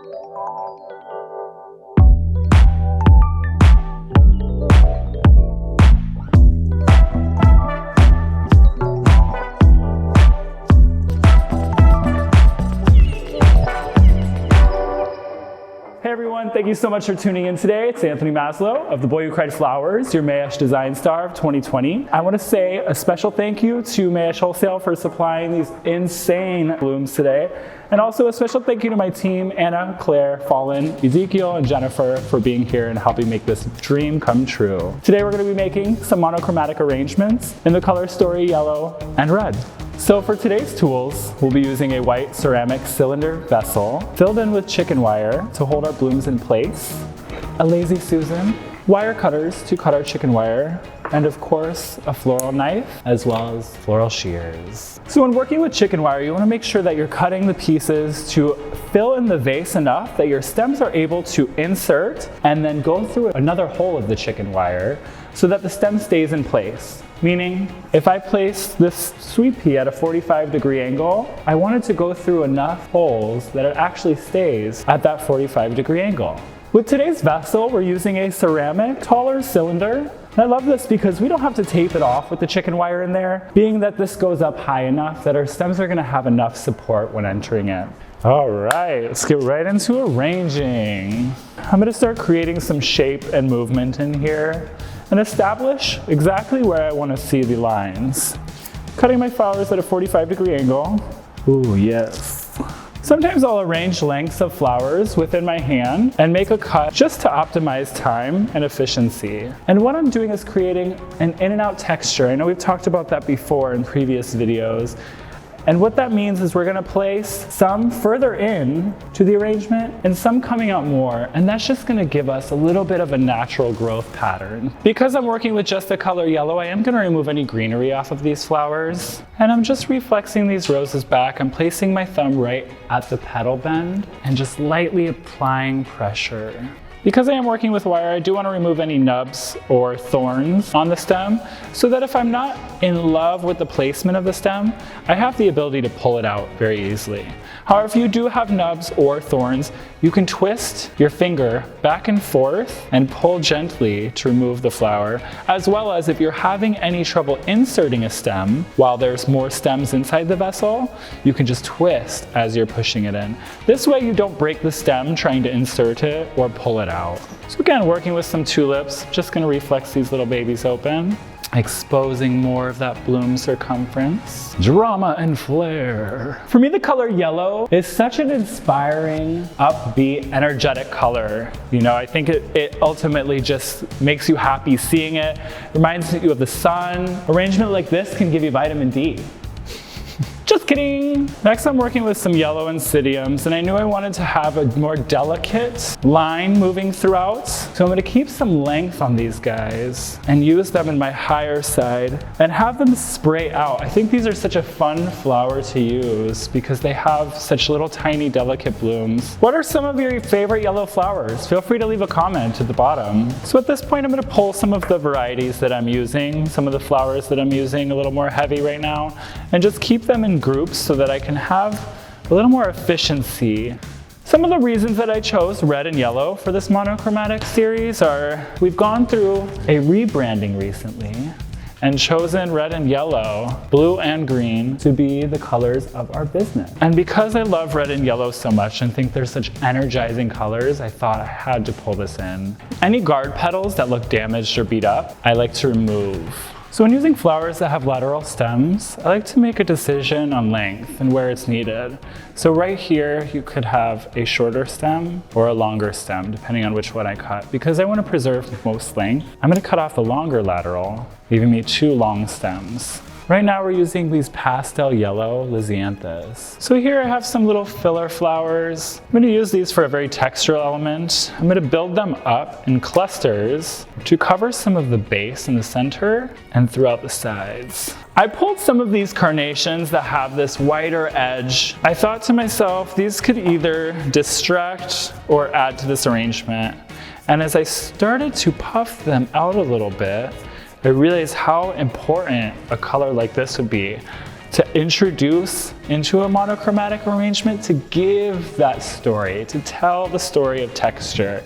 Hey everyone, thank you so much for tuning in today. It's Anthony Maslo of The Boy Who Cried Flowers, your Mayesh Design Star of 2020. I want to say a special thank you to Mayesh Wholesale for supplying these insane blooms today. And also a special thank you to my team, Anna, Claire, Fallon, Ezekiel, and Jennifer for being here and helping make this dream come true. Today we're going to be making some monochromatic arrangements in the color story yellow and red. So for today's tools, we'll be using a white ceramic cylinder vessel filled in with chicken wire to hold our blooms in place, a Lazy Susan, wire cutters to cut our chicken wire, and of course, a floral knife, as well as floral shears. So when working with chicken wire, you want to make sure that you're cutting the pieces to fill in the vase enough that your stems are able to insert and then go through another hole of the chicken wire so that the stem stays in place. Meaning, if I place this sweet pea at a 45-degree angle, I want it to go through enough holes that it actually stays at that 45-degree angle. With today's vessel, we're using a ceramic, taller cylinder. And I love this because we don't have to tape it off with the chicken wire in there, being that this goes up high enough that our stems are going to have enough support when entering it. All right, let's get right into arranging. I'm going to start creating some shape and movement in here and establish exactly where I want to see the lines. Cutting my flowers at a 45-degree angle. Ooh, yes. Sometimes I'll arrange lengths of flowers within my hand and make a cut just to optimize time and efficiency. And what I'm doing is creating an in and out texture. I know we've talked about that before in previous videos. And what that means is we're going to place some further in to the arrangement and some coming out more, and that's just going to give us a little bit of a natural growth pattern. Because I'm working with just the color yellow, I am going to remove any greenery off of these flowers, and I'm just reflexing these roses back. I'm placing my thumb right at the petal bend and just lightly applying pressure. Because I am working with wire, I do want to remove any nubs or thorns on the stem so that if I'm not in love with the placement of the stem, I have the ability to pull it out very easily. However, if you do have nubs or thorns, you can twist your finger back and forth and pull gently to remove the flower, as well as if you're having any trouble inserting a stem while there's more stems inside the vessel, you can just twist as you're pushing it in. This way you don't break the stem trying to insert it or pull it out. So again, working with some tulips, just going to reflex these little babies open, exposing more of that bloom circumference. Drama and flair. For me, the color yellow is such an inspiring, upbeat, energetic color. You know, I think it ultimately just makes you happy seeing it. Reminds you of the sun. Arrangement like this can give you vitamin D. Just kidding! Next I'm working with some yellow Oncidiums, and I knew I wanted to have a more delicate line moving throughout. So I'm going to keep some length on these guys and use them in my higher side and have them spray out. I think these are such a fun flower to use because they have such little tiny delicate blooms. What are some of your favorite yellow flowers? Feel free to leave a comment at the bottom. So at this point I'm going to pull some of the varieties that I'm using, some of the flowers that I'm using a little more heavy right now, and just keep them in groups so that I can have a little more efficiency. Some of the reasons that I chose red and yellow for this monochromatic series are we've gone through a rebranding recently and chosen red and yellow, blue and green to be the colors of our business. And because I love red and yellow so much and think they're such energizing colors, I thought I had to pull this in. Any guard petals that look damaged or beat up, I like to remove. So when using flowers that have lateral stems, I like to make a decision on length and where it's needed. So right here, you could have a shorter stem or a longer stem, depending on which one I cut. Because I want to preserve most length, I'm going to cut off the longer lateral, leaving me 2 long stems. Right now we're using these pastel yellow Lisianthus. So here I have some little filler flowers. I'm going to use these for a very textural element. I'm going to build them up in clusters to cover some of the base in the center and throughout the sides. I pulled some of these carnations that have this whiter edge. I thought to myself, these could either distract or add to this arrangement. And as I started to puff them out a little bit, I realized how important a color like this would be to introduce into a monochromatic arrangement to give that story, to tell the story of texture.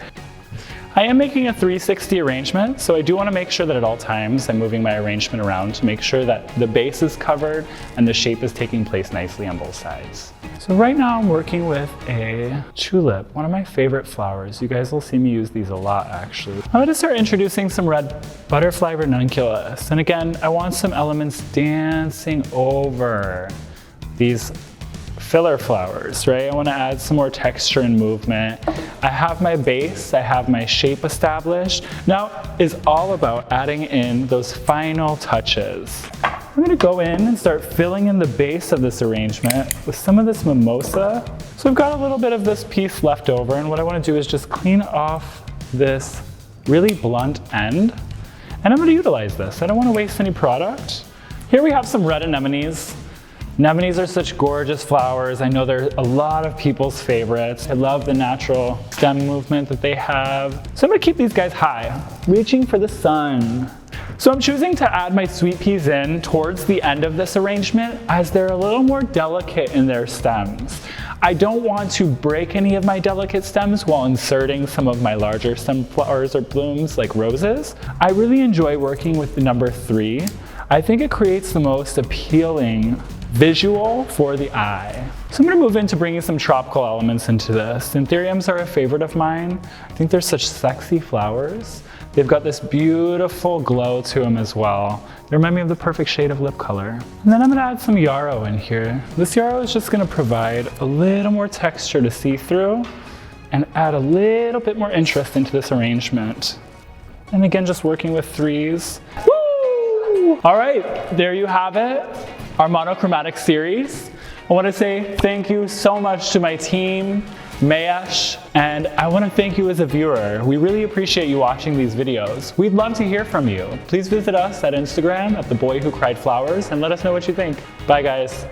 I am making a 360 arrangement, so I do want to make sure that at all times I'm moving my arrangement around to make sure that the base is covered and the shape is taking place nicely on both sides. So right now I'm working with a tulip, one of my favorite flowers. You guys will see me use these a lot actually. I'm going to start introducing some red butterfly ranunculus. And again, I want some elements dancing over these filler flowers, right? I want to add some more texture and movement. I have my base, I have my shape established. Now it's all about adding in those final touches. I'm going to go in and start filling in the base of this arrangement with some of this mimosa. So I've got a little bit of this piece left over, and what I want to do is just clean off this really blunt end. And I'm going to utilize this. I don't want to waste any product. Here we have some red anemones. Anemones are such gorgeous flowers. I know they're a lot of people's favorites. I love the natural stem movement that they have. So I'm gonna keep these guys high, reaching for the sun. So I'm choosing to add my sweet peas in towards the end of this arrangement as they're a little more delicate in their stems. I don't want to break any of my delicate stems while inserting some of my larger stem flowers or blooms like roses. I really enjoy working with the number 3. I think it creates the most appealing visual for the eye. So I'm going to move into bringing some tropical elements into this. Anthuriums are a favorite of mine. I think they're such sexy flowers. They've got this beautiful glow to them as well. They remind me of the perfect shade of lip color. And then I'm going to add some yarrow in here. This yarrow is just going to provide a little more texture to see through and add a little bit more interest into this arrangement. And again, just working with 3s. Woo! All right, there you have it. Our monochromatic series. I want to say thank you so much to my team, Mayesh, and I want to thank you as a viewer. We really appreciate you watching these videos. We'd love to hear from you. Please visit us at Instagram at The Boy Who Cried Flowers and let us know what you think. Bye guys.